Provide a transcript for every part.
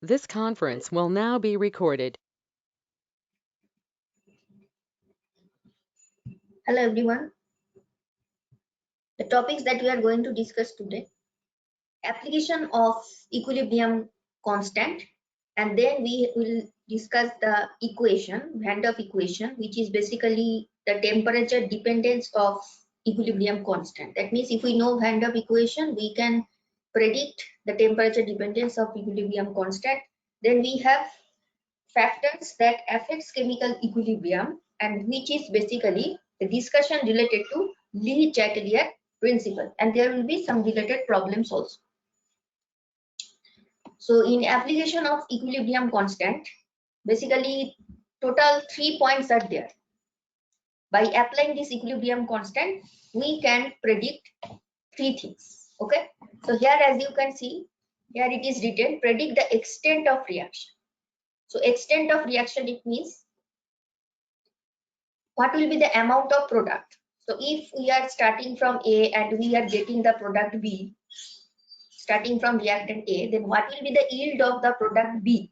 This conference will now be recorded. Hello everyone. The topics that we are going to discuss today: application of equilibrium constant, and then we will discuss the equation, Van der Waals equation, which is basically the temperature dependence of equilibrium constant. That means if we know Van der Waals equation, we can predict the temperature dependence of equilibrium constant. Then we have factors that affects chemical equilibrium, and which is basically the discussion related to Le-Chatelier principle, and there will be some related problems also. So in application of equilibrium constant, basically total 3 points are there. By applying this equilibrium constant, we can predict 3 things. Okay, so here as you can see, here it is written, predict the extent of reaction. So extent of reaction, it means what will be the amount of product. So if we are starting from A and we are getting the product B, starting from reactant A, then what will be the yield of the product B?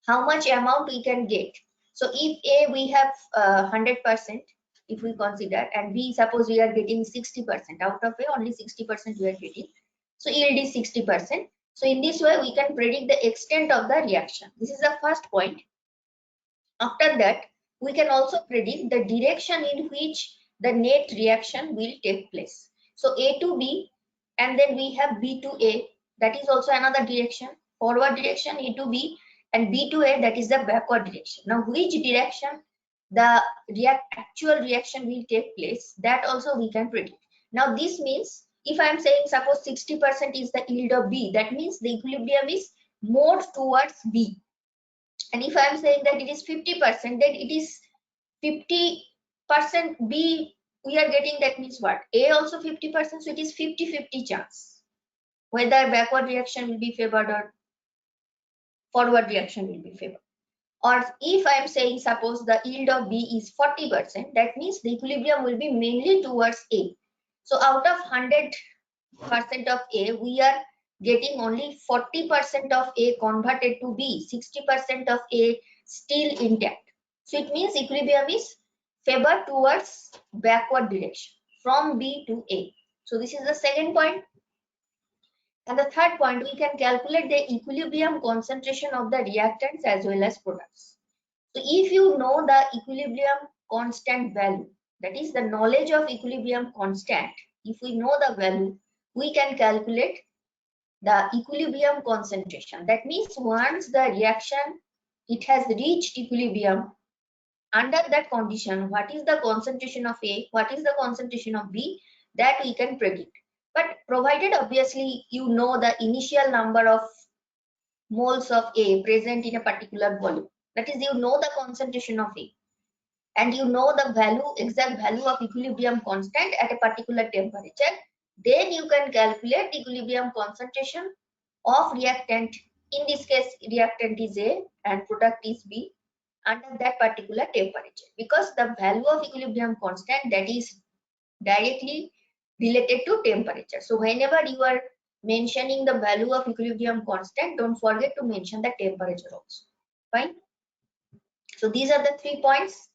How much amount we can get? So if A we have 100%, if we consider, and B suppose we are getting 60%, out of A only 60% we are getting. So yield is 60%. So in this way we can predict the extent of the reaction. This is the first point. After that, we can also predict the direction in which the net reaction will take place. So A to B, and then we have B to A, that is also another direction, forward direction, A to B, and B to A, that is the backward direction. Now which direction the actual reaction will take place, that also we can predict. Now this means, if I am saying suppose 60% is the yield of B, that means the equilibrium is more towards B. And if I am saying that it is 50%, then it is 50% B we are getting, that means what? A also 50%, so it is 50-50 chance whether backward reaction will be favored or forward reaction will be favored. Or if I am saying suppose the yield of B is 40%, that means the equilibrium will be mainly towards A. So out of 100% of A, we are getting only 40% of A converted to B, 60% of A still intact. So it means equilibrium is favored towards backward direction from B to A. So this is the second point. And the third point, we can calculate the equilibrium concentration of the reactants as well as products. So if you know the equilibrium constant value, that is the knowledge of equilibrium constant, if we know the value, we can calculate the equilibrium concentration. That means once the reaction, it has reached equilibrium, under that condition, what is the concentration of A, what is the concentration of B, that we can predict. But provided obviously you know the initial number of moles of A present in a particular volume, that is you know the concentration of A, and you know the value, exact value of equilibrium constant at a particular temperature, then you can calculate the equilibrium concentration of reactant. In this case, reactant is A and product is B under that particular temperature, because the value of equilibrium constant, that is directly related to temperature. So whenever you are mentioning the value of equilibrium constant, don't forget to mention the temperature also. Fine. So these are the 3 points.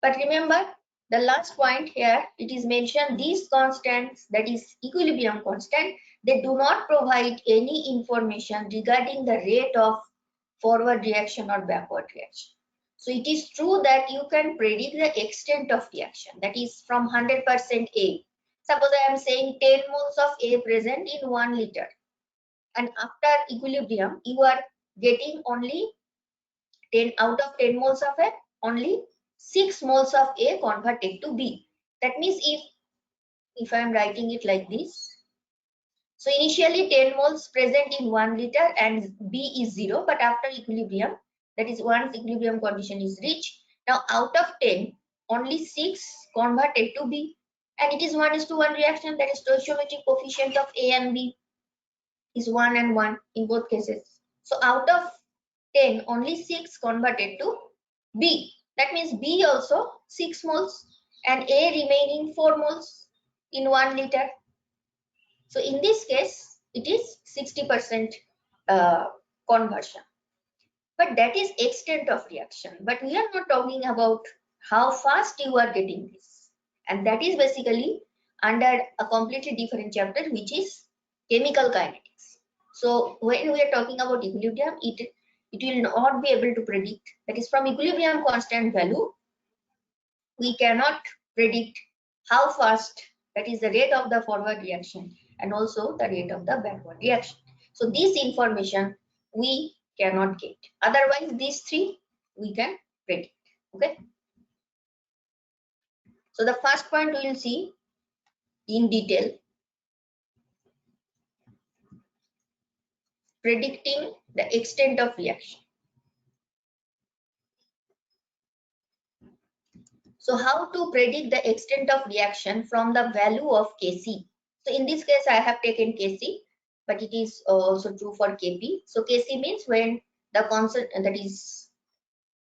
But remember, the last point here, it is mentioned these constants, that is equilibrium constant, they do not provide any information regarding the rate of forward reaction or backward reaction. So it is true that you can predict the extent of reaction, that is from 100% A. Suppose I am saying 10 moles of A present in 1 liter, and after equilibrium you are getting only 10 out of 10 moles of A, only 6 moles of A converted to B. That means if I am writing it like this, so initially 10 moles present in 1 liter and B is 0, but after equilibrium, that is once equilibrium condition is reached, now out of 10, only 6 converted to B, and it is 1:1 reaction, that is stoichiometric coefficient of A and B is 1 and 1 in both cases. So out of 10, only 6 converted to B. That means B also 6 moles and A remaining 4 moles in 1 liter. So in this case, it is 60% conversion. But that is extent of reaction. But we are not talking about how fast you are getting this. And that is basically under a completely different chapter, which is chemical kinetics. So when we are talking about equilibrium, it will not be able to predict. That is, from equilibrium constant value, we cannot predict how fast, that is the rate of the forward reaction and also the rate of the backward reaction. So this information we cannot get. Otherwise, these three we can predict. Okay. So the first point we will see in detail, predicting the extent of reaction. So how to predict the extent of reaction from the value of Kc? So in this case, I have taken Kc, but it is also true for Kp. So Kc means when the constant, that is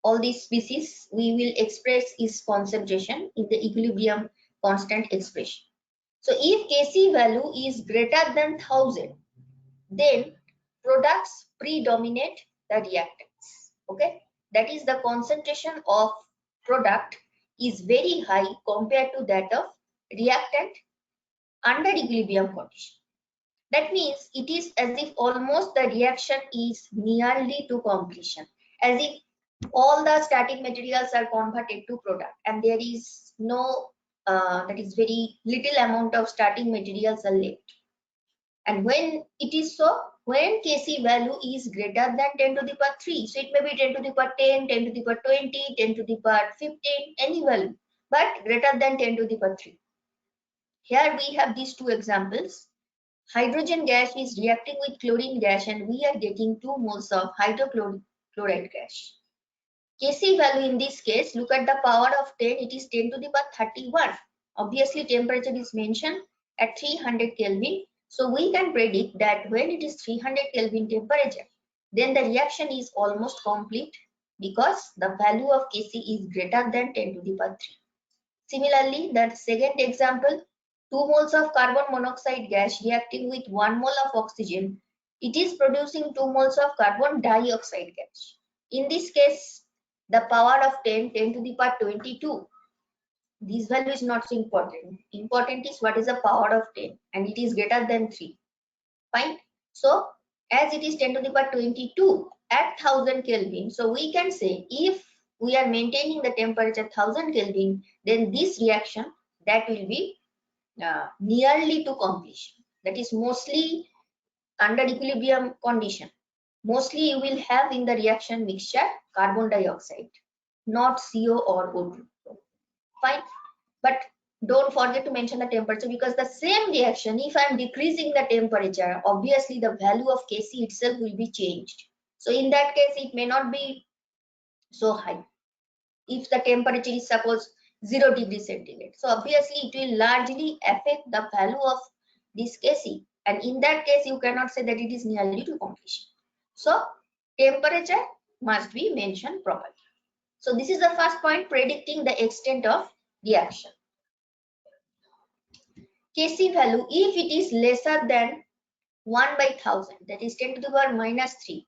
all these species, we will express its concentration in the equilibrium constant expression. So if Kc value is greater than 1000, then products predominate the reactants. Okay, that is the concentration of product is very high compared to that of reactant under equilibrium condition. That means it is as if almost the reaction is nearly to completion, as if all the starting materials are converted to product and there is no that is very little amount of starting materials are left. And when it is so, when Kc value is greater than 10 to the power 3, so it may be 10 to the power 10, 10 to the power 20, 10 to the power 15, any value, but greater than 10 to the power 3. Here we have these two examples. Hydrogen gas is reacting with chlorine gas and we are getting 2 moles of hydrochloride gas. Kc value in this case, look at the power of 10, it is 10 to the power 31. Obviously, temperature is mentioned at 300 Kelvin. So we can predict that when it is 300 Kelvin temperature, then the reaction is almost complete because the value of Kc is greater than 10 to the power 3. Similarly, the second example, 2 moles of carbon monoxide gas reacting with 1 mole of oxygen, it is producing 2 moles of carbon dioxide gas. In this case, the power of 10, 10 to the power 22. This value is not so important. Important is what is the power of 10 and it is greater than 3. Fine. So, as it is 10 to the power 22 at 1000 Kelvin, so we can say if we are maintaining the temperature 1000 Kelvin, then this reaction that will be nearly to completion. That is mostly under equilibrium condition. Mostly you will have in the reaction mixture carbon dioxide, not CO or O2. Fine. But don't forget to mention the temperature because the same reaction, if I am decreasing the temperature, obviously the value of Kc itself will be changed. So in that case, it may not be so high. If the temperature is suppose 0 degrees centigrade, so obviously it will largely affect the value of this Kc. And in that case, you cannot say that it is nearly to completion. So temperature must be mentioned properly. So this is the first point, predicting the extent of reaction. Kc value, if it is lesser than 1 by 1000, that is 10 to the power minus 3.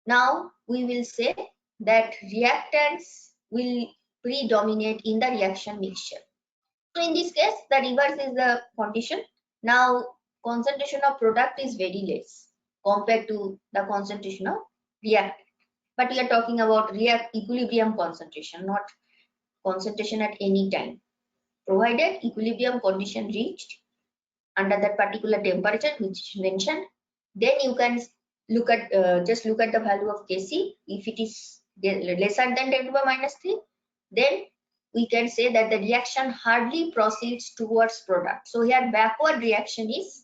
Now we will say that reactants will predominate in the reaction mixture. So in this case, the reverse is the condition. Now concentration of product is very less compared to the concentration of reactant. But we are talking about equilibrium concentration, not concentration at any time. Provided equilibrium condition reached under that particular temperature which is mentioned, then you can look at just look at the value of Kc. If it is lesser than 10 to the power minus 3, then we can say that the reaction hardly proceeds towards product. So here backward reaction is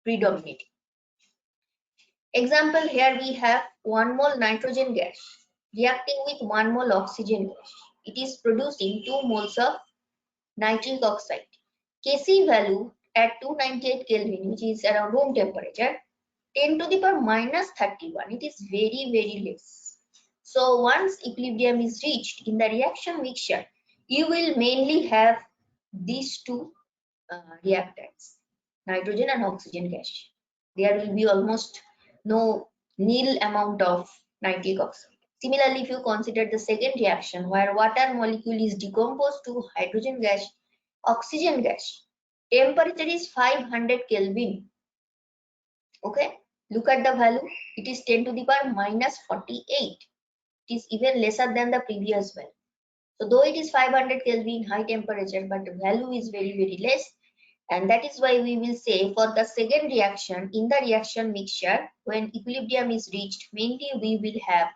predominating. Example, here we have 1 mole nitrogen gas reacting with 1 mole oxygen gas. It is producing 2 moles of nitric oxide. Kc value at 298 Kelvin, which is around room temperature, 10 to the power minus 31. It is very, very less. So once equilibrium is reached in the reaction mixture, you will mainly have these two reactants, nitrogen and oxygen gas. There will be almost no nil amount of nitric oxide. Similarly, if you consider the second reaction where water molecule is decomposed to hydrogen gas, oxygen gas, temperature is 500 Kelvin. Okay, look at the value. It is 10 to the power minus 48. It is even lesser than the previous value. So though it is 500 Kelvin high temperature, but the value is very less. And that is why we will say for the second reaction, in the reaction mixture, when equilibrium is reached, mainly we will have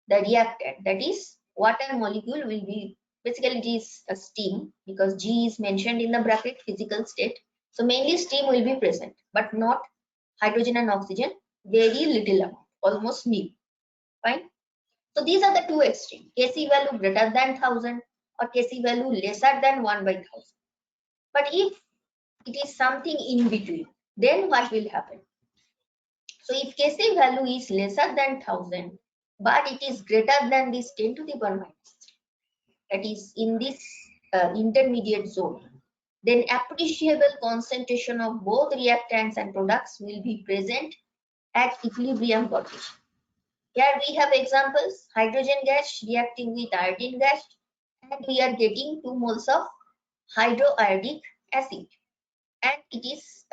the reactant, that is water molecule will be, basically it is a steam because G is mentioned in the bracket physical state. So mainly steam will be present, but not hydrogen and oxygen, very little amount, almost nil. Fine. So these are the two extremes, Kc value greater than 1000 or Kc value lesser than 1 by 1000. But if it is something in between, then what will happen? So if Kc value is lesser than 1000, but it is greater than this 10 to the power minus 3, that is in this intermediate zone, then appreciable concentration of both reactants and products will be present at equilibrium condition. Here we have examples, hydrogen gas reacting with iodine gas, and we are getting 2 moles of hydroiodic acid, and it is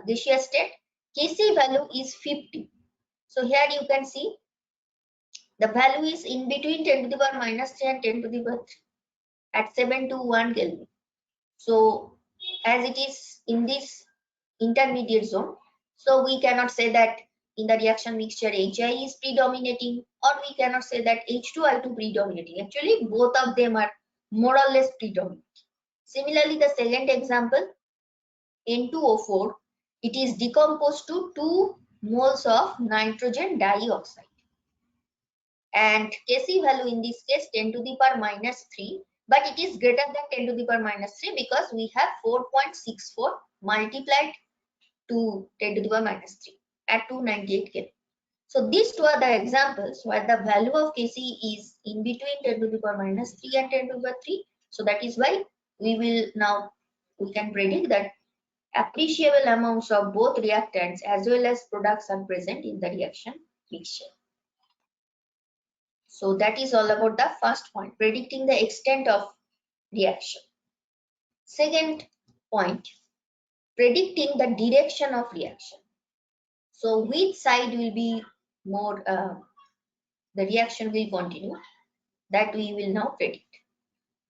gaseous state. Kc value is 50. So here you can see the value is in between 10 to the power minus 3 and 10 to the power 3 at 7 to 1 Kelvin. So as it is in this intermediate zone, so we cannot say that in the reaction mixture HI is predominating, or we cannot say that H2I2 predominating. Actually both of them are more or less predominant. Similarly, the second example, N2O4, it is decomposed to 2 moles of nitrogen dioxide, and Kc value in this case 10 to the power minus 3, but it is greater than 10 to the power minus 3 because we have 4.64 multiplied to 10 to the power minus 3 at 298 Kelvin. So these two are the examples where the value of Kc is in between 10 to the power minus 3 and 10 to the power 3. So that is why we can predict that appreciable amounts of both reactants as well as products are present in the reaction mixture. So that is all about the first point, predicting the extent of reaction. Second point, predicting the direction of reaction. So which side will be more, the reaction will continue, that we will now predict.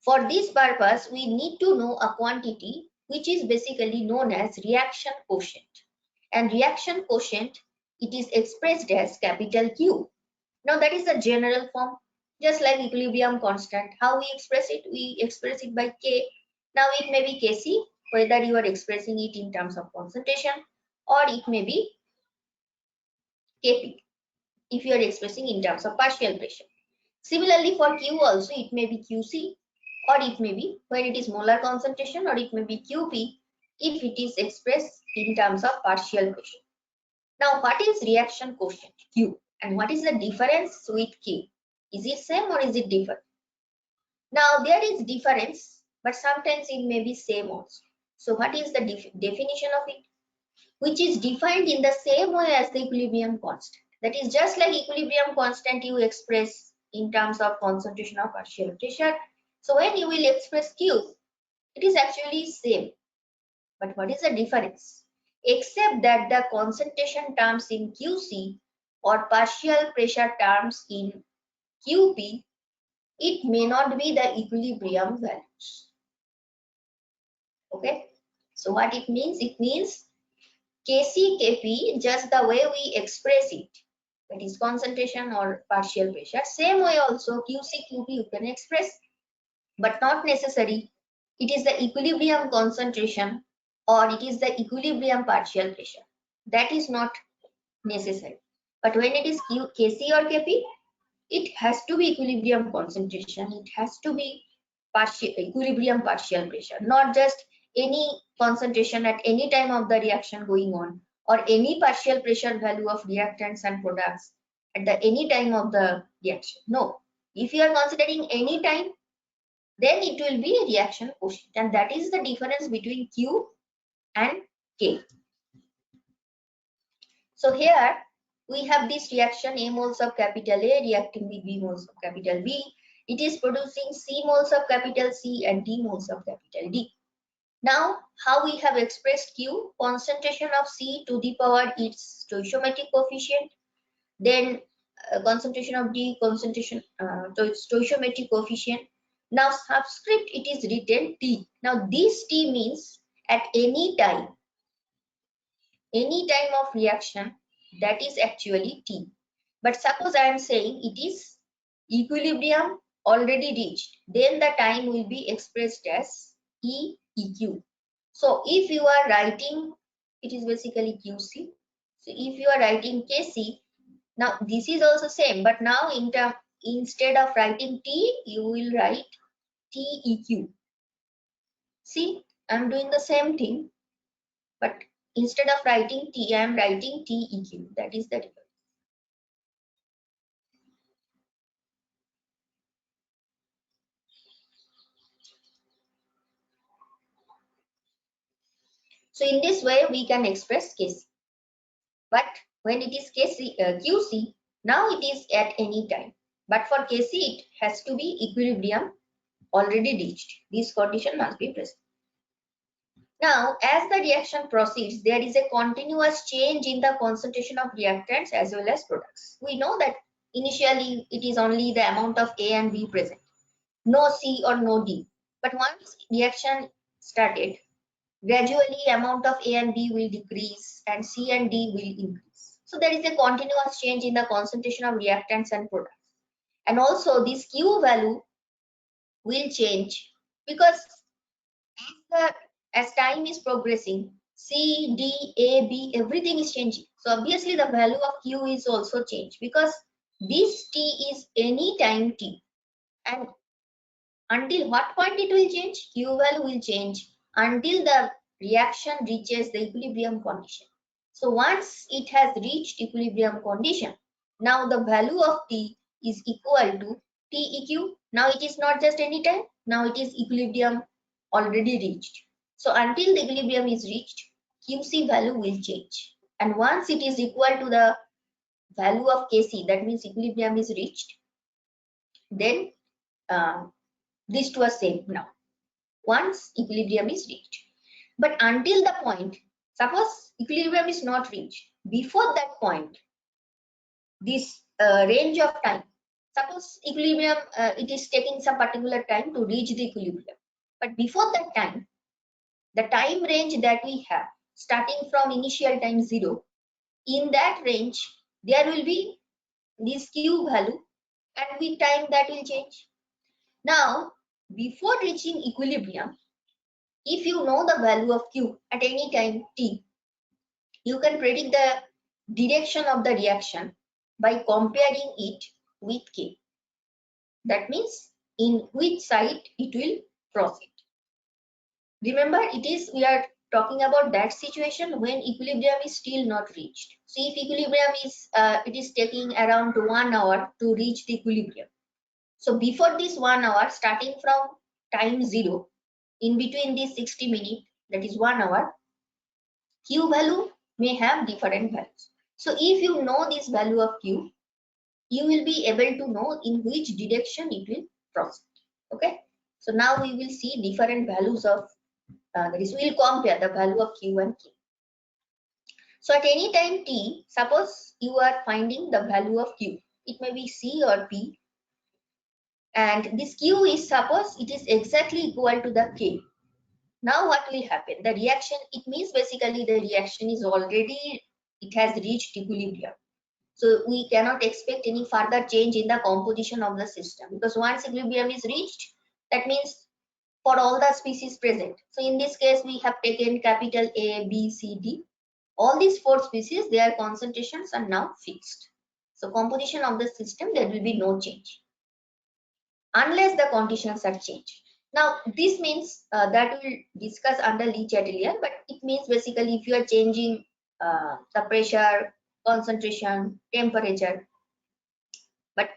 For this purpose, we need to know a quantity which is basically known as reaction quotient. And reaction quotient, it is expressed as capital Q. Now that is the general form, just like equilibrium constant. How we express it? We express it by K. Now it may be Kc, whether you are expressing it in terms of concentration, or it may be Kp, if you are expressing in terms of partial pressure. Similarly for Q also, it may be Qc, or it may be when it is molar concentration, or it may be Qp if it is expressed in terms of partial pressure. Now what is reaction quotient Q, and what is the difference with Q? Is it same or is it different? Now there is difference, but sometimes it may be same also. So what is the definition of it? Which is defined in the same way as the equilibrium constant. That is just like equilibrium constant you express in terms of concentration or partial pressure. So when you will express Q, it is actually same. But what is the difference? Except that the concentration terms in Qc or partial pressure terms in Qp, it may not be the equilibrium values. Okay. So what it means? It means Kc, Kp, just the way we express it, that is concentration or partial pressure, same way also Qc, Qp you can express, but not necessary. It is the equilibrium concentration or it is the equilibrium partial pressure. That is not necessary. But when it is Kc or Kp, it has to be equilibrium concentration. It has to be equilibrium partial pressure, not just any concentration at any time of the reaction going on, or any partial pressure value of reactants and products at the any time of the reaction. No, if you are considering any time, then it will be a reaction quotient, and that is the difference between Q and K. So here we have this reaction A moles of capital A reacting with B moles of capital B. It is producing C moles of capital C and D moles of capital D. Now, how we have expressed Q? Concentration of C to the power its stoichiometric coefficient, then concentration of D, concentration stoichiometric coefficient. Now, subscript it is written T. Now, this T means at any time of reaction, that is actually T. But suppose I am saying it is equilibrium already reached, then the time will be expressed as EQ. So if you are writing, it is basically QC. So if you are writing KC, now this is also same, but now instead of writing T, you will write TEQ. See, I am doing the same thing, but instead of writing T, I am writing TEQ. That is the difference. So in this way, we can express KC. But when it is QC, now it is at any time. But for KC, it has to be equilibrium already reached. This condition must be present. Now, as the reaction proceeds, there is a continuous change in the concentration of reactants as well as products. We know that initially it is only the amount of A and B present, no C or no D. But once reaction started, gradually amount of A and B will decrease and C and D will increase. So there is a continuous change in the concentration of reactants and products. And also this Q value will change because as time is progressing, C, D, A, B, everything is changing. So obviously the value of Q is also changed because this T is any time T. And until what point it will change? Q value will change until the reaction reaches the equilibrium condition. So once it has reached equilibrium condition, now the value of T is equal to TEQ. Now it is not just any time, now it is equilibrium already reached. So until the equilibrium is reached, QC value will change. And once it is equal to the value of KC, that means equilibrium is reached, then these two are same now. Once equilibrium is reached. But until the point, suppose equilibrium is not reached, before that point, this range of time, suppose equilibrium, it is taking some particular time to reach the equilibrium. But before that time, the time range that we have, starting from initial time 0, in that range, there will be this Q value and with time that will change. Now, before reaching equilibrium, if you know the value of Q at any time T, you can predict the direction of the reaction by comparing it with K. That means in which side it will proceed. Remember, we are talking about that situation when equilibrium is still not reached. See, if equilibrium is, it is taking around 1 hour to reach the equilibrium. So before this 1 hour, starting from time 0, in between this 60 minutes, that is 1 hour, Q value may have different values. So if you know this value of Q, you will be able to know in which direction it will proceed. Okay. So now we will see different values of, that is, we will compare the value of Q and K. So at any time T, suppose you are finding the value of Q. It may be C or P. And this Q is, suppose it is exactly equal to the K. Now what will happen? The reaction, it means basically the reaction is already, it has reached equilibrium. So we cannot expect any further change in the composition of the system because once equilibrium is reached, that means for all the species present. So in this case, we have taken capital A, B, C, D. All these 4 species, their concentrations are now fixed. So composition of the system, there will be no change unless the conditions are changed. Now, this means that we will discuss under Le-Chatelier, but it means basically if you are changing the pressure, concentration, temperature. But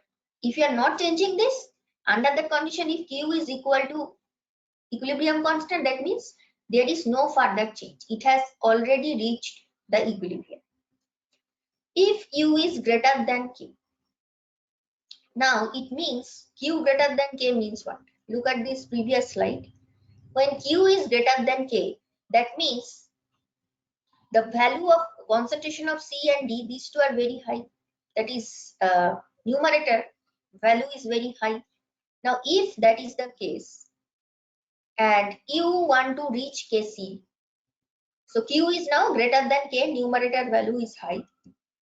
if you are not changing this, under that condition, if Q is equal to equilibrium constant, that means there is no further change. It has already reached the equilibrium. if U is greater than K. Now it means Q greater than K means what? Look at this previous slide. When Q is greater than K, that means the value of concentration of C and D, these two are very high. That is numerator value is very high. Now if that is the case and you want to reach Kc, so Q is now greater than K, numerator value is high.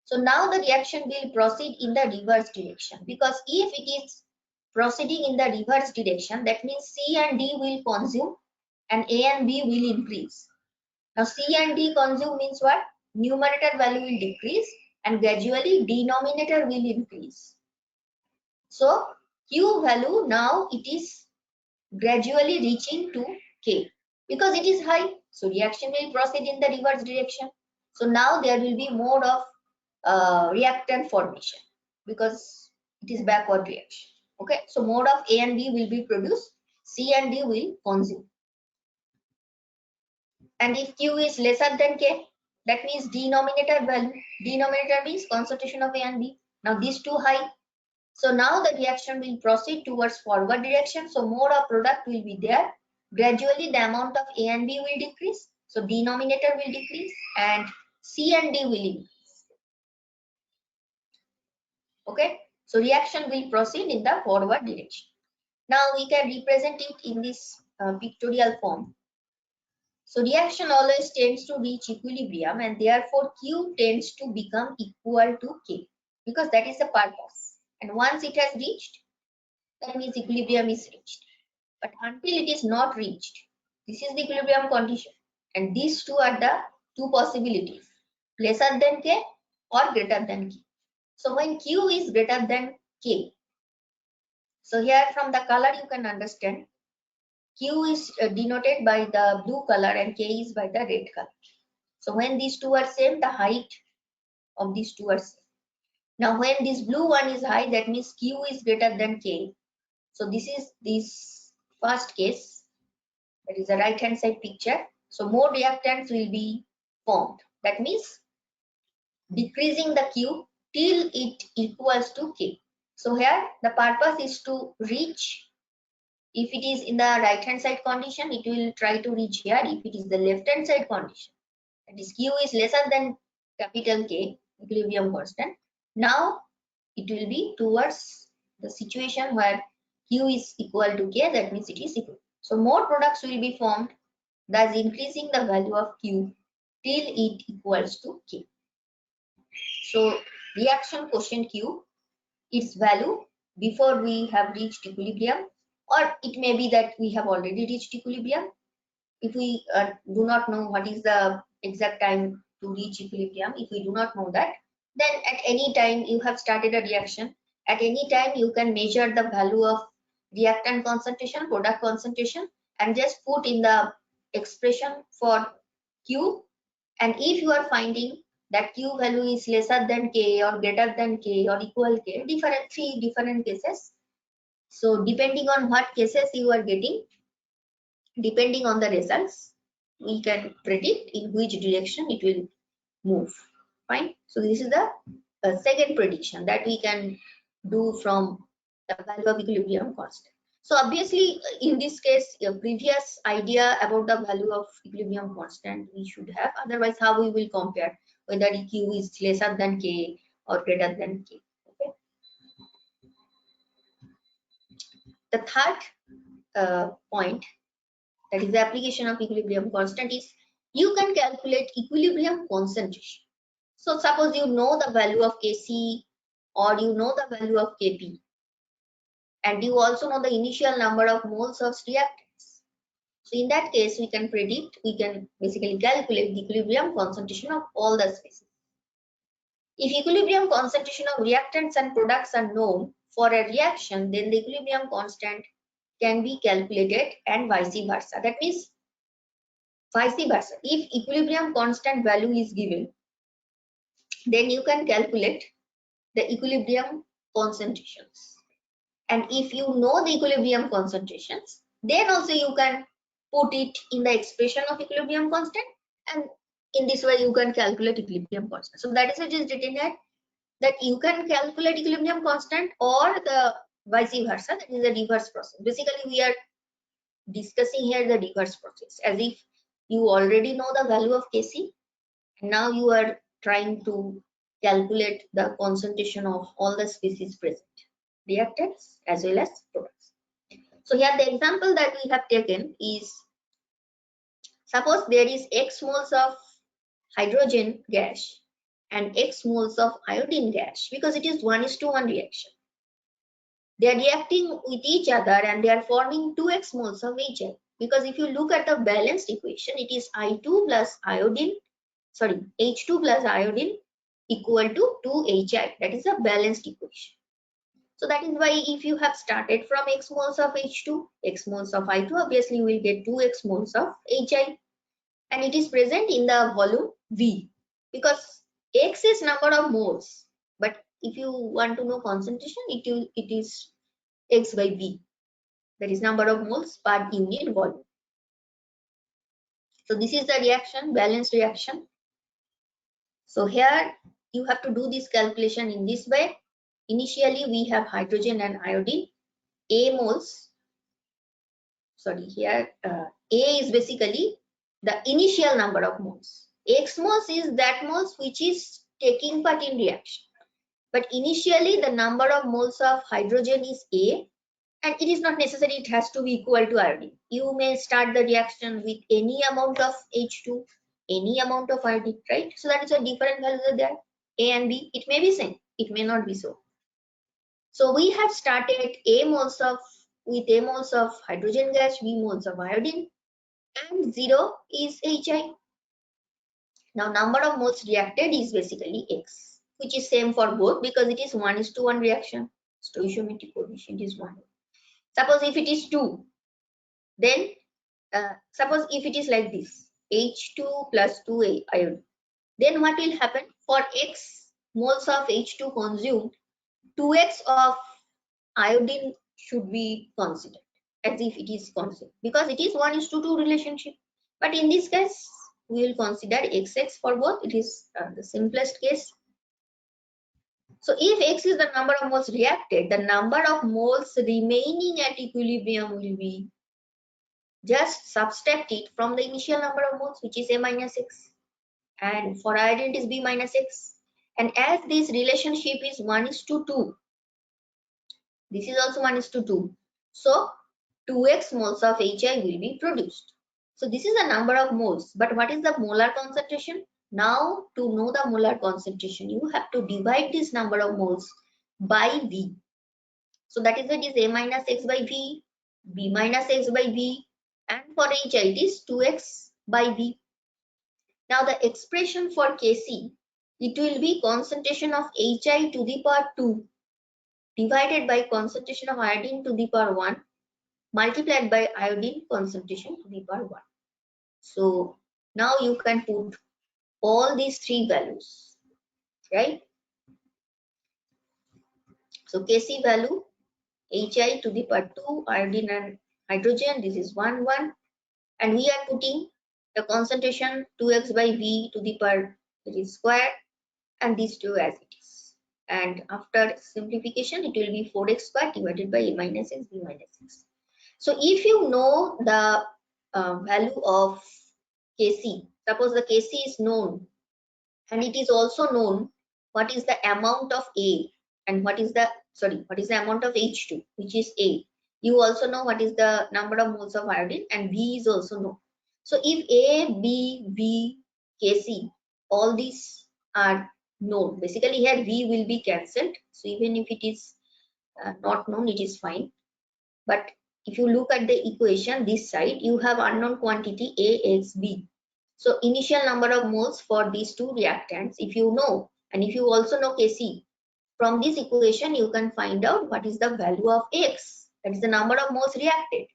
So now the reaction will proceed in the reverse direction, because if it is proceeding in the reverse direction, that means C and D will consume and A and B will increase. Now C and D consume means what? Numerator value will decrease and gradually denominator will increase. So Q value now it is gradually reaching to K because it is high. So reaction will proceed in the reverse direction. So now there will be mode of reactant formation because it is backward reaction. Okay, so mode of A and B will be produced, C and D will consume. And if Q is lesser than K, that means denominator value. Denominator means concentration of A and B. Now these two high. So now the reaction will proceed towards forward direction. So mode of product will be there. Gradually the amount of A and B will decrease. So denominator will decrease and C and D will increase. Okay. So reaction will proceed in the forward direction. Now we can represent it in this pictorial form. So reaction always tends to reach equilibrium and therefore Q tends to become equal to K because that is the purpose. And once it has reached, that means equilibrium is reached. But until it is not reached, this is the equilibrium condition. And these two are the two possibilities, lesser than K or greater than K. So when Q is greater than K, so here from the color you can understand Q is denoted by the blue color and K is by the red color. So when these two are same, the height of these two are same. Now when this blue one is high, that means Q is greater than K. So this is this first case, that is the right hand side picture. So more reactants will be formed. That means decreasing the Q till it equals to K. So here the purpose is to reach. If it is in the right hand side condition, it will try to reach here. If it is the left hand side condition, that is Q is lesser than capital K, equilibrium constant, now it will be towards the situation where Q is equal to K, that means it is equal. So more products will be formed, thus increasing the value of Q till it equals to K. So reaction quotient Q, its value before we have reached equilibrium, or it may be that we have already reached equilibrium. If we do not know what is the exact time to reach equilibrium, if we do not know that, then at any time you have started a reaction, at any time you can measure the value of reactant concentration, product concentration, and just put in the expression for Q. And if you are finding that Q value is lesser than K or greater than K or equal K, three different cases. So depending on what cases you are getting, depending on the results, we can predict in which direction it will move. Fine. So this is the second prediction that we can do from the value of equilibrium constant. So obviously in this case, a previous idea about the value of equilibrium constant we should have. Otherwise, how we will compare whether Q is lesser than K or greater than K. Okay. The third point, that is the application of equilibrium constant, is you can calculate equilibrium concentration. So suppose you know the value of Kc or you know the value of Kp, and you also know the initial number of moles of reactants. So in that case, we can predict, we can basically calculate the equilibrium concentration of all the species. If equilibrium concentration of reactants and products are known for a reaction, then the equilibrium constant can be calculated and vice versa. That means vice versa. If equilibrium constant value is given, then you can calculate the equilibrium concentrations. And if you know the equilibrium concentrations, then also you can put it in the expression of equilibrium constant, and In this way, you can calculate equilibrium constant. So that is it is written at that you can calculate equilibrium constant or the vice versa. That is the reverse process. Basically, we are discussing here the reverse process as if you already know the value of Kc and now you are trying to calculate the concentration of all the species present, reactants as well as products. So here the example that we have taken is, suppose there is X moles of hydrogen gas and X moles of iodine gas, because it is 1:1 reaction. They are reacting with each other and they are forming 2x moles of HI. Because if you look at the balanced equation, it is H2 plus iodine equal to 2HI. That is a balanced equation. So that is why if you have started from x moles of H2, x moles of I2, obviously you will get 2x moles of HI. And it is present in the volume V, because X is number of moles, but if you want to know concentration, it is X by V, that is number of moles per unit volume. So this is the reaction, balanced reaction. So here you have to do this calculation in this way. Initially we have hydrogen and iodine, A moles, A is basically the initial number of moles. X moles is that moles which is taking part in reaction. But initially the number of moles of hydrogen is A, and it is not necessary it has to be equal to iodine. You may start the reaction with any amount of H2, any amount of iodine, right? So that is a different values are there, A and B. It may be same, it may not be so. So we have started with A moles of hydrogen gas, B moles of iodine, and 0 is HI. Now number of moles reacted is basically X, which is same for both because it is 1:1 reaction. Stoichiometric coefficient is 1. Suppose if it is 2, then suppose if it is like this, H2 plus 2 iodine, then what will happen? For X moles of H2 consumed, 2x of iodine should be considered as if it is consumed because it is 1:2 relationship. But in this case, we will consider XX for both. It is the simplest case. So if X is the number of moles reacted, the number of moles remaining at equilibrium will be just subtract it from the initial number of moles, which is A minus X. And for iodine it is B minus X. And as this relationship is 1:2, this is also 1:2. So 2x moles of HI will be produced. So this is the number of moles. But what is the molar concentration? Now to know the molar concentration, you have to divide this number of moles by V. So that is why it is A minus X by V, B minus X by V, and for HI it is 2x by V. Now the expression for Kc, it will be concentration of HI to the power 2 divided by concentration of iodine to the power 1 multiplied by iodine concentration to the power 1. So now you can put all these three values, right? So Kc value, HI to the power 2, iodine and hydrogen, this is 1, 1. And we are putting the concentration 2x by V to the power, that is square, and these two as it is. And after simplification, it will be 4x square divided by A minus X, B minus X. So if you know the value of Kc, suppose the Kc is known, and it is also known what is the amount of A and what is the amount of H2, which is A. You also know what is the number of moles of iodine, and V is also known. So if A, B, V, Kc, all these are known, basically here V will be cancelled. So even if it is not known, it is fine. But if you look at the equation, this side you have unknown quantity A, X, B. So initial number of moles for these two reactants, if you know, and if you also know Kc, from this equation you can find out what is the value of X, that is the number of moles reacted.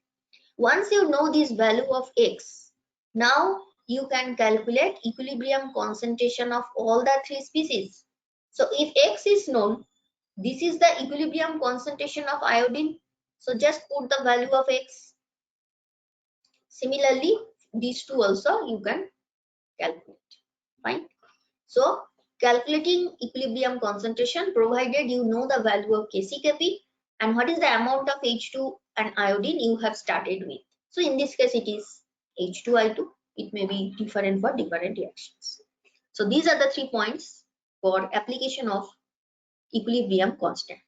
Once you know this value of X, now you can calculate equilibrium concentration of all the three species. So if X is known, this is the equilibrium concentration of iodine. So just put the value of X. Similarly, these two also you can calculate. Fine. So calculating equilibrium concentration provided you know the value of KCKP and what is the amount of H2 and iodine you have started with. So in this case it is H2I2. It may be different for different reactions. So these are the 3 points for application of equilibrium constant.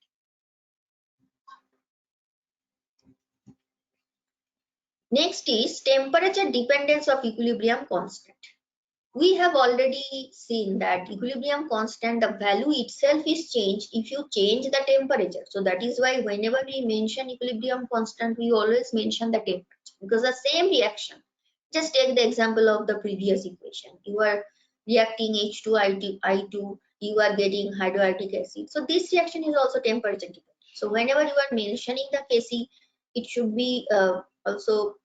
Next is temperature dependence of equilibrium constant. We have already seen that equilibrium constant, the value itself is changed if you change the temperature. So that is why whenever we mention equilibrium constant, we always mention the temperature, because the same reaction. Just take the example of the previous equation. You are reacting H2I2, you are getting hydroiodic acid. So this reaction is also temperature dependent. So whenever you are mentioning the Kc, it should be also,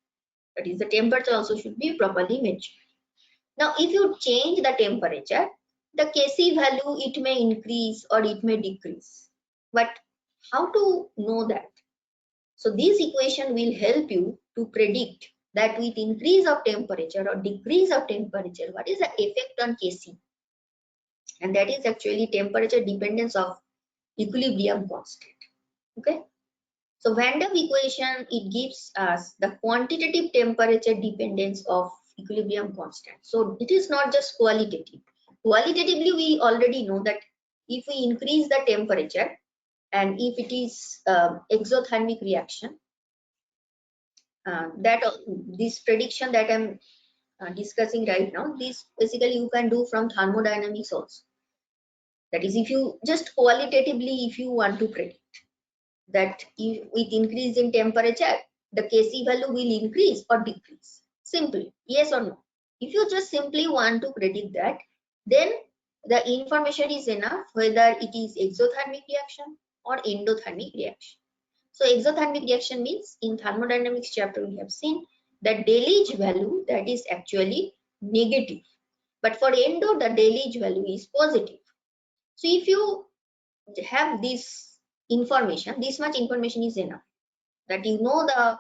that is, the temperature also should be properly mentioned. Now, if you change the temperature, the Kc value, it may increase or it may decrease. But how to know that? So this equation will help you to predict that with increase of temperature or decrease of temperature, what is the effect on Kc? And that is actually temperature dependence of equilibrium constant. Okay. So Van der Waals equation, it gives us the quantitative temperature dependence of equilibrium constant. So it is not just qualitative. Qualitatively, we already know that if we increase the temperature and if it is exothermic reaction, this prediction that I'm discussing right now, this basically you can do from thermodynamics also. That is, if you just qualitatively, if you want to predict that if with increase in temperature, the Kc value will increase or decrease. Simply, yes or no. If you just simply want to predict that, then the information is enough whether it is exothermic reaction or endothermic reaction. So exothermic reaction means in thermodynamics chapter we have seen that Delitzsch value, that is actually negative. But for endo, the Delitzsch value is positive. So if you have this information, this much information is enough, that you know the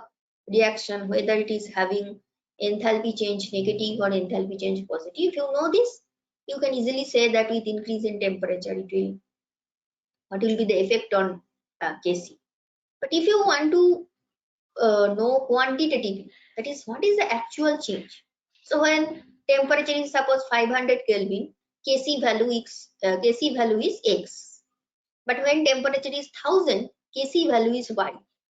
reaction, whether it is having enthalpy change negative or enthalpy change positive. If you know this, you can easily say that with increase in temperature, what will be the effect on Kc. But if you want to know quantitatively, that is, what is the actual change. So when temperature is suppose 500 Kelvin, Kc value is X. But when temperature is 1000, Kc value is Y.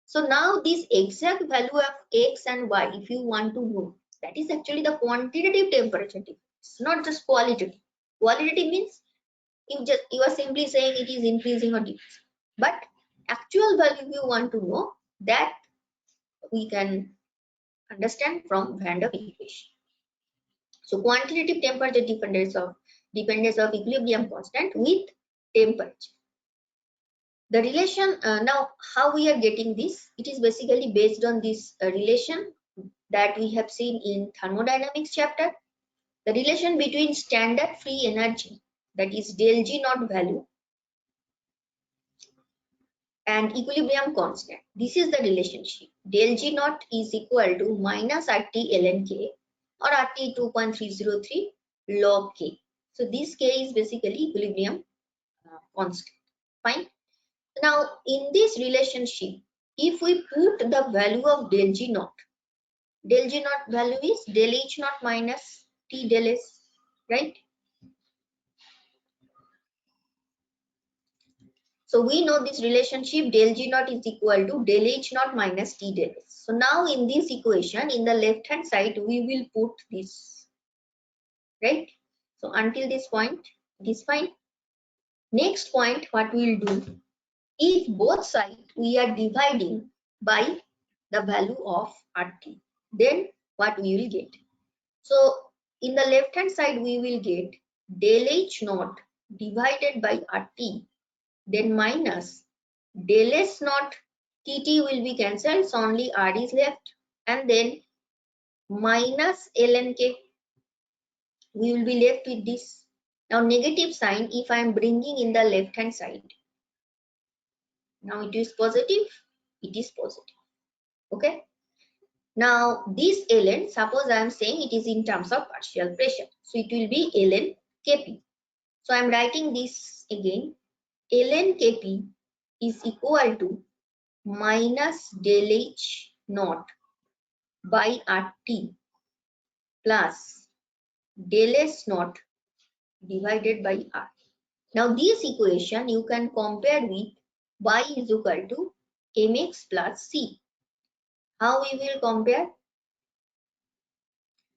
So now this exact value of X and Y, if you want to know, that is actually the quantitative temperature difference, not just qualitative. Qualitative means you are simply saying it is increasing or decreasing. But actual value you want to know, that we can understand from Van der Waals equation. So quantitative temperature dependence of equilibrium constant with temperature. The relation, now how we are getting this, it is basically based on this relation that we have seen in thermodynamics chapter, the relation between standard free energy, that is del G naught value, and equilibrium constant. This is the relationship. Del G naught is equal to minus RT ln K or RT 2.303 log K. So this K is basically equilibrium constant. Fine. Now, in this relationship, if we put the value of del G naught value is del H naught minus T del S, right? So we know this relationship del G naught is equal to del H naught minus T del S. So now in this equation, in the left hand side, we will put this, right? So until this point, it is fine. Next point, what we will do, if both sides we are dividing by the value of RT, then what we will get? So in the left hand side, we will get del H naught divided by RT, then minus del S naught, TT will be cancelled, so only R is left, and then minus ln K. We will be left with this. Now negative sign, if I am bringing in the left hand side, now it is positive, it is positive. Okay. Now this ln, suppose I am saying it is in terms of partial pressure, so it will be ln Kp. So I am writing this again. ln Kp is equal to minus del H naught by RT plus del S naught divided by R. Now this equation you can compare with y is equal to mx plus c. How we will compare?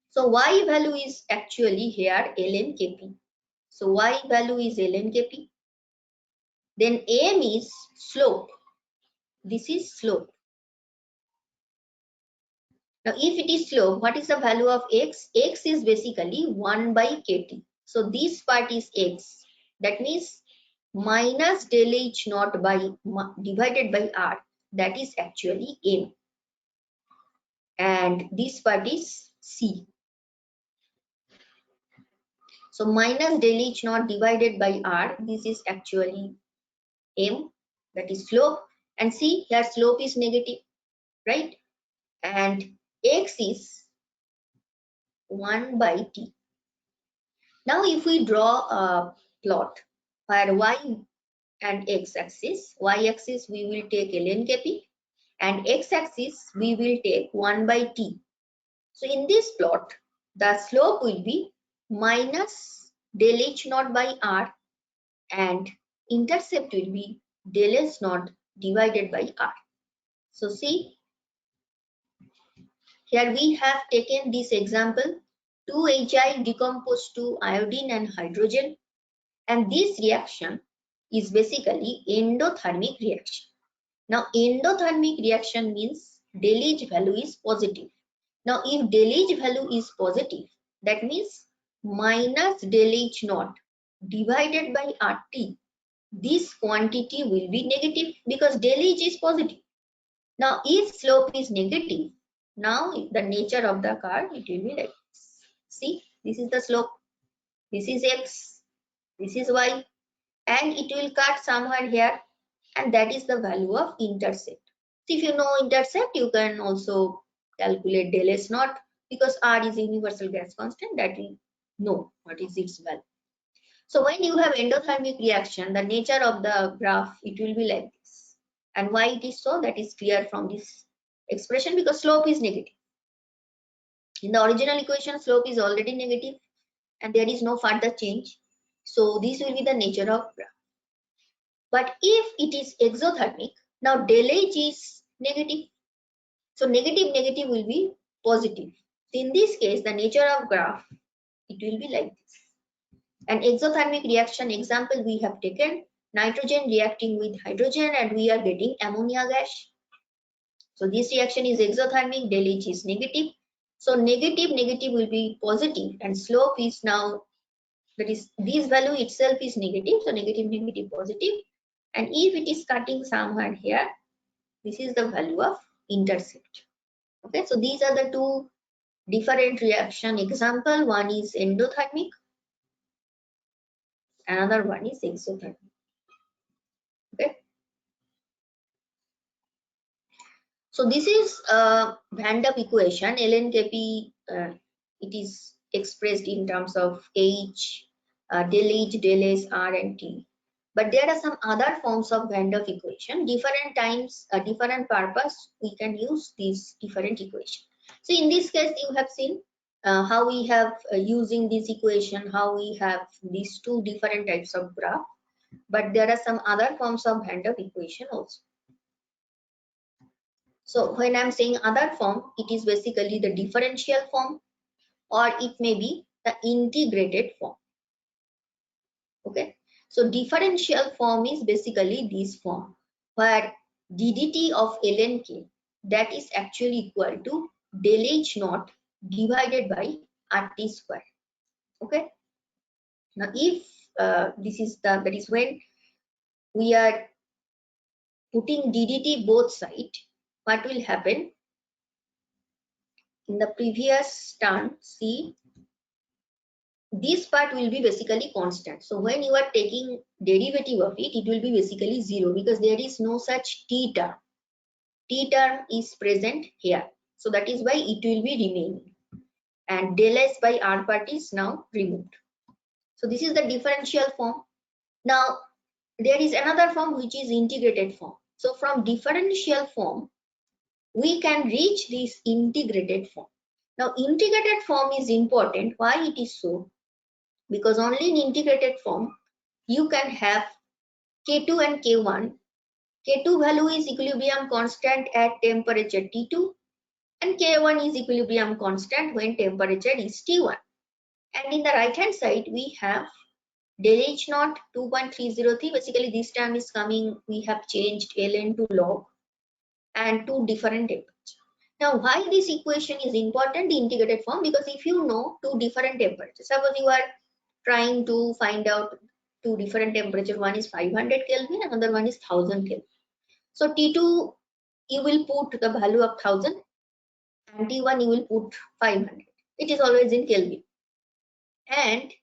So y value is actually here ln Kp. So y value is ln Kp. Then m is slope. This is slope. Now if it is slope, what is the value of x? X is basically 1 by kt. So this part is x. That means minus del H naught by divided by R. That is actually m. And this part is c. So minus del H naught divided by R. This is actually m. That is slope. And see here slope is negative, right? And x is 1 by t. Now if we draw a plot where y and x axis, y axis we will take ln Kp and x axis we will take 1 by t. So in this plot the slope will be minus del H naught by R and intercept will be del S naught divided by R. So see here we have taken this example, 2HI decomposed to iodine and hydrogen, and this reaction is basically endothermic reaction. Now endothermic reaction means del H value is positive. Now if del H value is positive, that means minus del H naught divided by RT, this quantity will be negative because del H is positive. Now if slope is negative, now the nature of the curve, it will be like this. See, this is the slope, this is x, this is y, and it will cut somewhere here, and that is the value of intercept. So if you know intercept, you can also calculate del S naught because R is a universal gas constant, that we know what is its value. So when you have endothermic reaction, the nature of the graph, it will be like this. And why it is so, that is clear from this expression because slope is negative. In the original equation, slope is already negative and there is no further change. So this will be the nature of graph. But if it is exothermic, now del H is negative. So negative negative will be positive. In this case, the nature of graph, it will be like this. An exothermic reaction example we have taken, nitrogen reacting with hydrogen and we are getting ammonia gas. So this reaction is exothermic, del H is negative. So negative negative will be positive and slope is now, that is this value itself is negative, so negative negative positive, and if it is cutting somewhere here, this is the value of intercept. Okay, so these are the two different reaction example. One is endothermic, another one is exothermic. Okay, so this is Van der equation. ln Kp, it is expressed in terms of H, del H, del S, R and T. But there are some other forms of Van der equation. Different times, different purpose, we can use these different equation. So in this case, you have seen how we have using this equation, how we have these two different types of graph. But there are some other forms of Van der equation also. So when I'm saying other form, it is basically the differential form or it may be the integrated form. Okay. So differential form is basically this form where ddt of ln k, that is actually equal to del H naught divided by RT square. Okay. Now if this is the, that is when we are putting ddt both sides, what will happen? In the previous term, see, this part will be basically constant. So when you are taking derivative of it, it will be basically 0 because there is no such t term. T term is present here. So that is why it will be remaining. And del S by R part is now removed. So this is the differential form. Now there is another form which is integrated form. So from differential form we can reach this integrated form. Now integrated form is important. Why it is so? Because only in integrated form you can have K2 and K1. K2 value is equilibrium constant at temperature T2 and K1 is equilibrium constant when temperature is T1. And in the right hand side we have del H naught 2.303. Basically this term is coming, we have changed ln to log and two different temperatures. Now why this equation is important, the integrated form? Because if you know two different temperatures, suppose you are trying to find out two different temperatures, one is 500 Kelvin, another one is 1000 Kelvin. So T2 you will put the value of 1000 and T1 you will put 500. It is always in Kelvin. And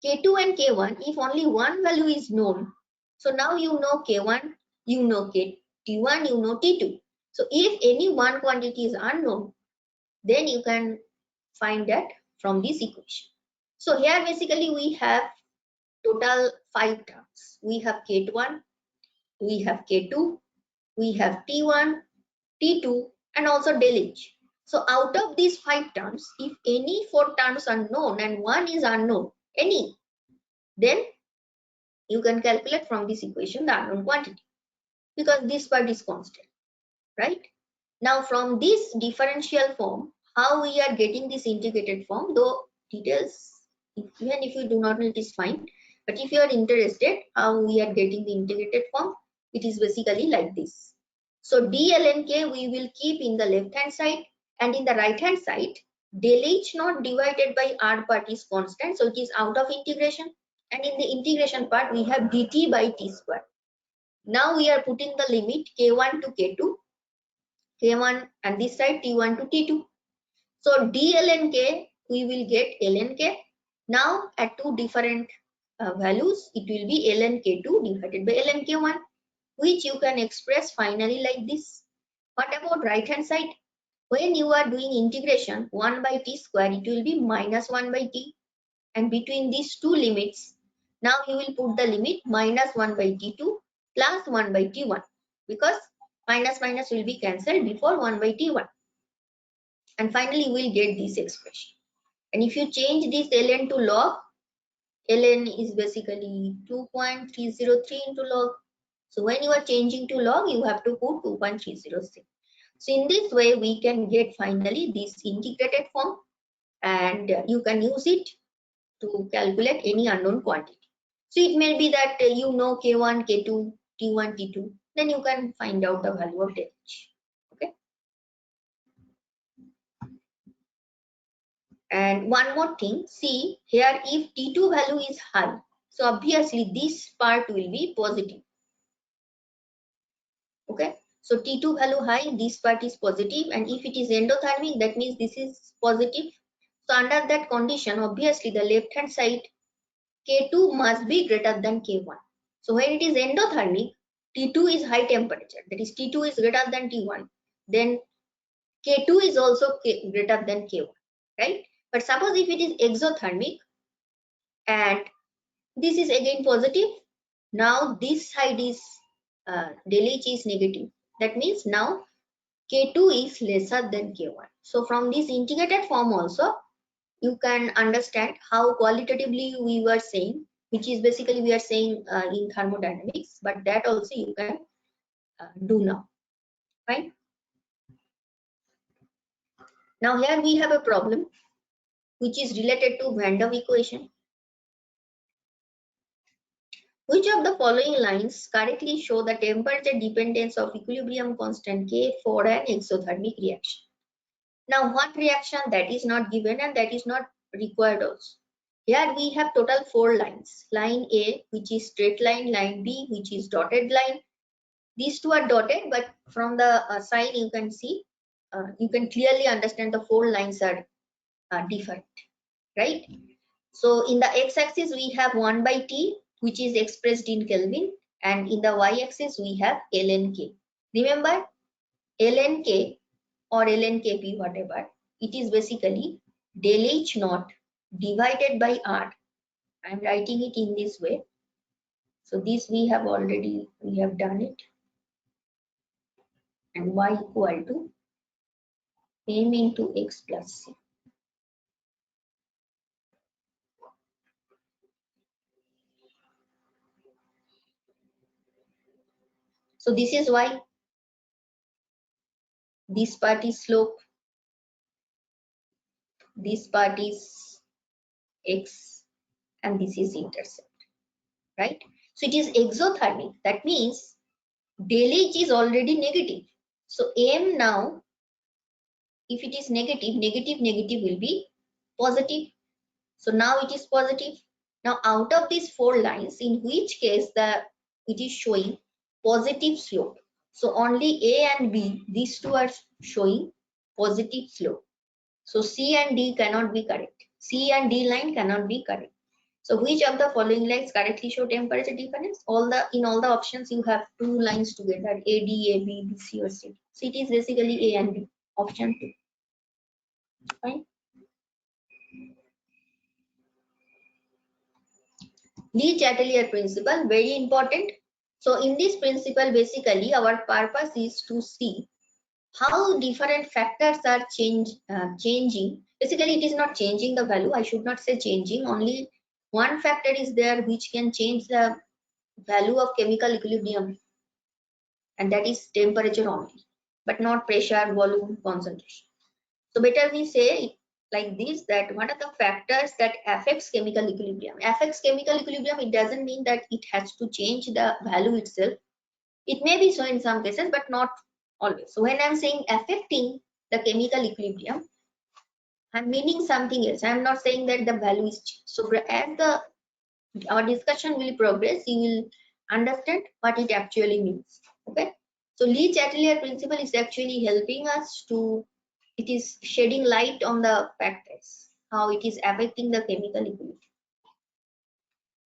K2 and K1, if only one value is known, so now you know K1, you know T1, you know T2. So if any one quantity is unknown, then you can find that from this equation. So here basically we have total 5 terms. We have K1, we have K2, we have T1, T2 and also del H. So out of these 5 terms, if any 4 terms are known and one is unknown, any, then you can calculate from this equation the unknown quantity because this part is constant, right? Now from this differential form, how we are getting this integrated form, though details, even if you do not know, it is fine. But if you are interested how we are getting the integrated form, it is basically like this. So d ln k we will keep in the left hand side, and in the right hand side del H naught divided by r part is constant, so it is out of integration, and in the integration part we have dt by t square. Now we are putting the limit k1 to k2, K1 and this side T1 to T2. So d ln k we will get ln k. Now at two different values it will be ln k2 divided by ln k1, which you can express finally like this. What about right hand side? When you are doing integration 1 by t square, it will be minus 1 by t, and between these two limits now you will put the limit minus 1 by t2 plus 1 by t1, because minus minus will be cancelled before 1 by t1, and finally you will get this expression. And if you change this ln to log, ln is basically 2.303 into log. So when you are changing to log, you have to put 2.306. So in this way we can get finally this integrated form, and you can use it to calculate any unknown quantity. So it may be that you know K1, K2, T1, T2, then you can find out the value of del H. Okay. And one more thing, see here, if T2 value is high, so obviously this part will be positive. Okay. So T2 value high, this part is positive, and if it is endothermic, that means this is positive. So under that condition, obviously the left hand side K2 must be greater than K1. So when it is endothermic, T2 is high temperature, that is T2 is greater than T1, then K2 is also greater than K1, right? But suppose if it is exothermic and this is again positive, now this side is del H is negative. That means now K2 is lesser than K1. So from this integrated form also, you can understand how qualitatively we were saying, which is basically we are saying in thermodynamics, but that also you can do now, right? Now here we have a problem which is related to Van der Waals equation. Which of the following lines correctly show the temperature dependence of equilibrium constant K for an exothermic reaction? Now what reaction, that is not given and that is not required also. Here we have total 4 lines. Line A, which is straight line, line B, which is dotted line. These two are dotted, but from the side you can see, you can clearly understand the 4 lines are different, right? So in the x-axis we have 1 by T, which is expressed in Kelvin, and in the y-axis we have ln K. Remember, ln K or ln Kp, whatever, it is basically del H naught divided by R. I am writing it in this way. So this we have done it, and y equal to m into x plus c. So this is y. This part is slope. This part is x, and this is intercept, right? So it is exothermic. That means del H is already negative. So m now, if it is negative, negative will be positive. So now it is positive. Now out of these 4 lines, in which case it is showing positive slope. So only A and B, these two are showing positive slope. So C and D cannot be correct. C and D line cannot be correct. So which of the following lines correctly show temperature difference? In all the options you have 2 lines together, A, D, A, B, B, C or C. So it is basically A and B, option 2. Fine. Le-Chatelier principle, very important. So in this principle, basically our purpose is to see how different factors are changing. Basically, it is not changing the value. I should not say changing. Only one factor is there which can change the value of chemical equilibrium, and that is temperature only, but not pressure, volume, concentration. So better we say it like this, that what are the factors that affects chemical equilibrium? Affects chemical equilibrium, it doesn't mean that it has to change the value itself. It may be so in some cases, but not always. So when I'm saying affecting the chemical equilibrium, I'm meaning something else. I'm not saying that the value is changed. So as our discussion will progress, you will understand what it actually means. Okay. So Le-Chatelier principle is actually helping us to, it is shedding light on the factors, how it is affecting the chemical equilibrium.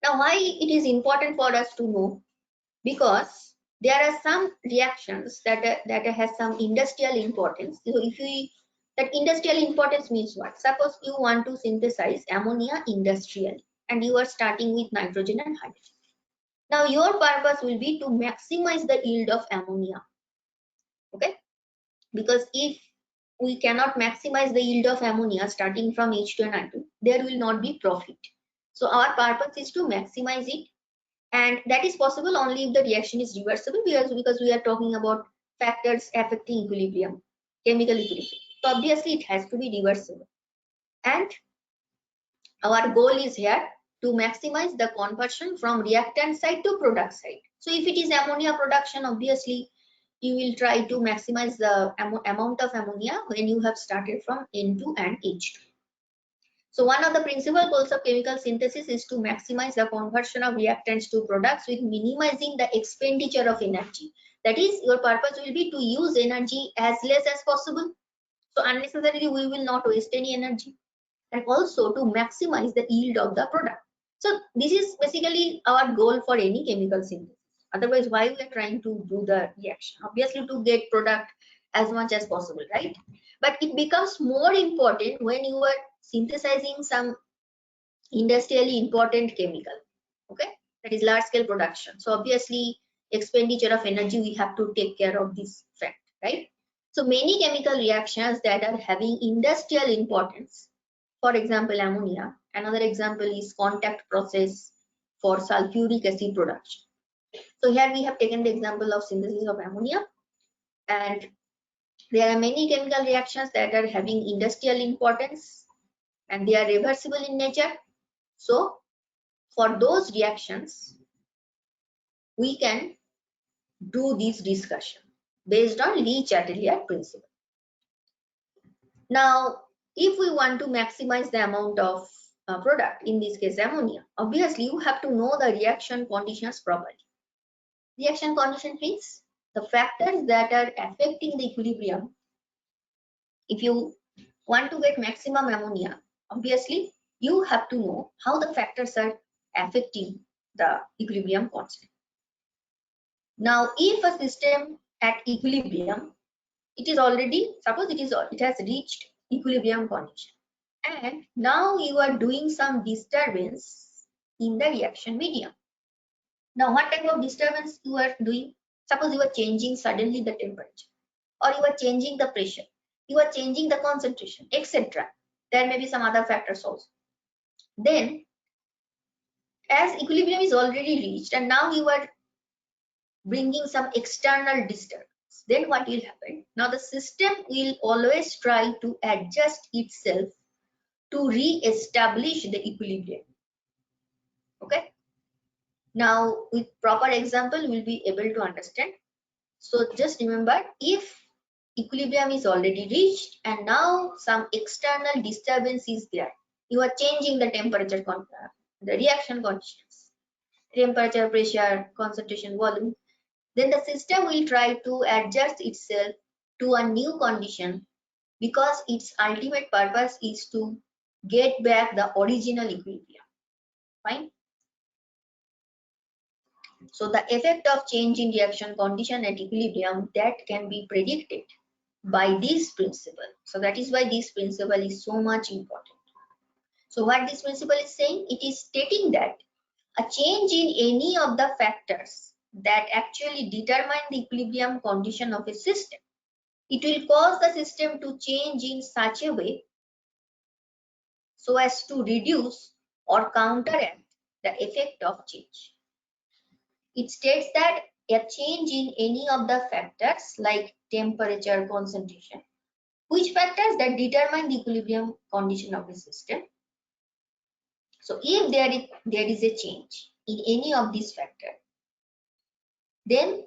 Now, why it is important for us to know? Because there are some reactions that has some industrial importance. So that industrial importance means what? Suppose you want to synthesize ammonia industrially, and you are starting with nitrogen and hydrogen. Now your purpose will be to maximize the yield of ammonia. Okay, because if we cannot maximize the yield of ammonia starting from H2 and I2, there will not be profit. So our purpose is to maximize it, and that is possible only if the reaction is reversible, because we are talking about factors affecting equilibrium, chemical equilibrium. So obviously it has to be reversible, and our goal is here to maximize the conversion from reactant side to product side. So if it is ammonia production, obviously you will try to maximize the amount of ammonia when you have started from N2 and H2. So one of the principal goals of chemical synthesis is to maximize the conversion of reactants to products with minimizing the expenditure of energy. That is, your purpose will be to use energy as less as possible. So unnecessarily we will not waste any energy, and also to maximize the yield of the product. So this is basically our goal for any chemical synthesis. Otherwise, why we are trying to do the reaction? Obviously to get product as much as possible, right? But it becomes more important when you are synthesizing some industrially important chemical. Okay, that is large scale production. So obviously expenditure of energy, we have to take care of this fact, right? So many chemical reactions that are having industrial importance, for example ammonia, another example is contact process for sulfuric acid production. So here we have taken the example of synthesis of ammonia, and there are many chemical reactions that are having industrial importance and they are reversible in nature. So for those reactions, we can do this discussion based on Le-Chatelier principle. Now, if we want to maximize the amount of product, in this case ammonia, obviously you have to know the reaction conditions properly. Reaction condition means the factors that are affecting the equilibrium. If you want to get maximum ammonia, obviously you have to know how the factors are affecting the equilibrium constant. Now, if a system at equilibrium, it is already, suppose it has reached equilibrium condition, and now you are doing some disturbance in the reaction medium. Now, what type of disturbance you are doing? Suppose you are changing suddenly the temperature, or you are changing the pressure, you are changing the concentration, etc. There may be some other factors also. Then, as equilibrium is already reached and now you are bringing some external disturbance, then what will happen? Now the system will always try to adjust itself to re-establish the equilibrium. Okay. Now with proper example, we'll be able to understand. So just remember, if equilibrium is already reached and now some external disturbance is there, you are changing the temperature, the reaction conditions, temperature, pressure, concentration, volume, then the system will try to adjust itself to a new condition, because its ultimate purpose is to get back the original equilibrium. Fine. So the effect of change in reaction condition at equilibrium, that can be predicted by this principle. So that is why this principle is so much important. So what this principle is saying, it is stating that a change in any of the factors that actually determine the equilibrium condition of a system, it will cause the system to change in such a way so as to reduce or counteract the effect of change. It states that a change in any of the factors like temperature, concentration, which factors that determine the equilibrium condition of the system. So if there is a change in any of these factors, then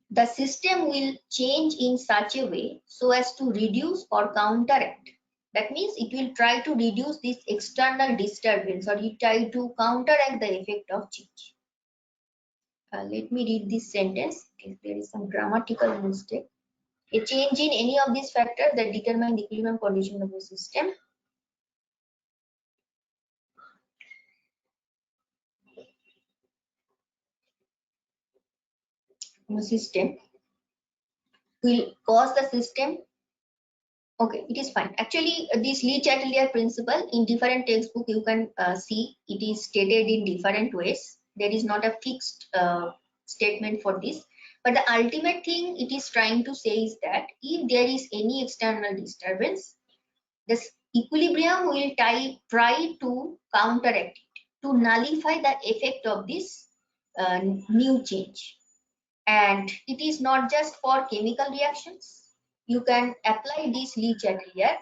the system will change in such a way so as to reduce or counteract. That means it will try to reduce this external disturbance, or it try to counteract the effect of change. Let me read this sentence. If there is some grammatical mistake. A change in any of these factors that determine the equilibrium condition of the system will cause the system. Okay, it is fine. Actually, this Le-Chatelier principle in different textbook you can see it is stated in different ways. There is not a fixed statement for this, but the ultimate thing it is trying to say is that if there is any external disturbance, this equilibrium will try to counteract it, to nullify the effect of this new change. And it is not just for chemical reactions. You can apply this Le-Chatelier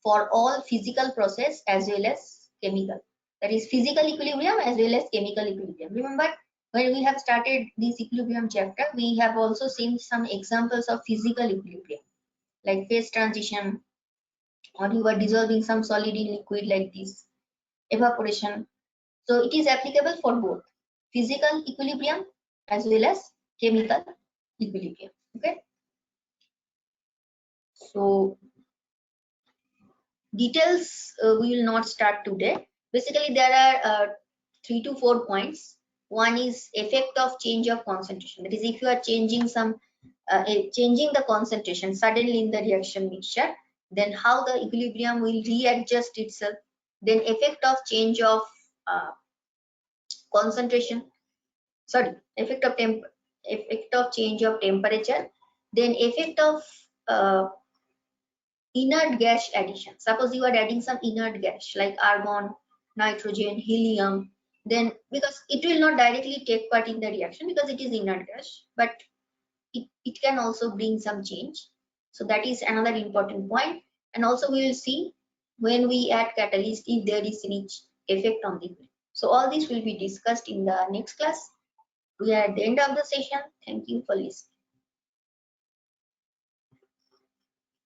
for all physical process as well as chemical. That is physical equilibrium as well as chemical equilibrium. Remember, when we have started this equilibrium chapter, we have also seen some examples of physical equilibrium, like phase transition, or you are dissolving some solid in liquid like this, evaporation. So it is applicable for both physical equilibrium as well as chemical equilibrium. Okay. So details we will not start today. Basically, there are 3 to 4 points. One is effect of change of concentration. That is, if you are changing changing the concentration suddenly in the reaction mixture, then how the equilibrium will readjust itself. Then effect of change of concentration. Sorry, effect of change of temperature. Then effect of inert gas addition. Suppose you are adding some inert gas like argon, nitrogen, helium, then because it will not directly take part in the reaction because it is inert gas, but it can also bring some change. So that is another important point. And also we will see when we add catalyst if there is any effect on the equilibrium. So all this will be discussed in the next class. We are at the end of the session. Thank you for listening.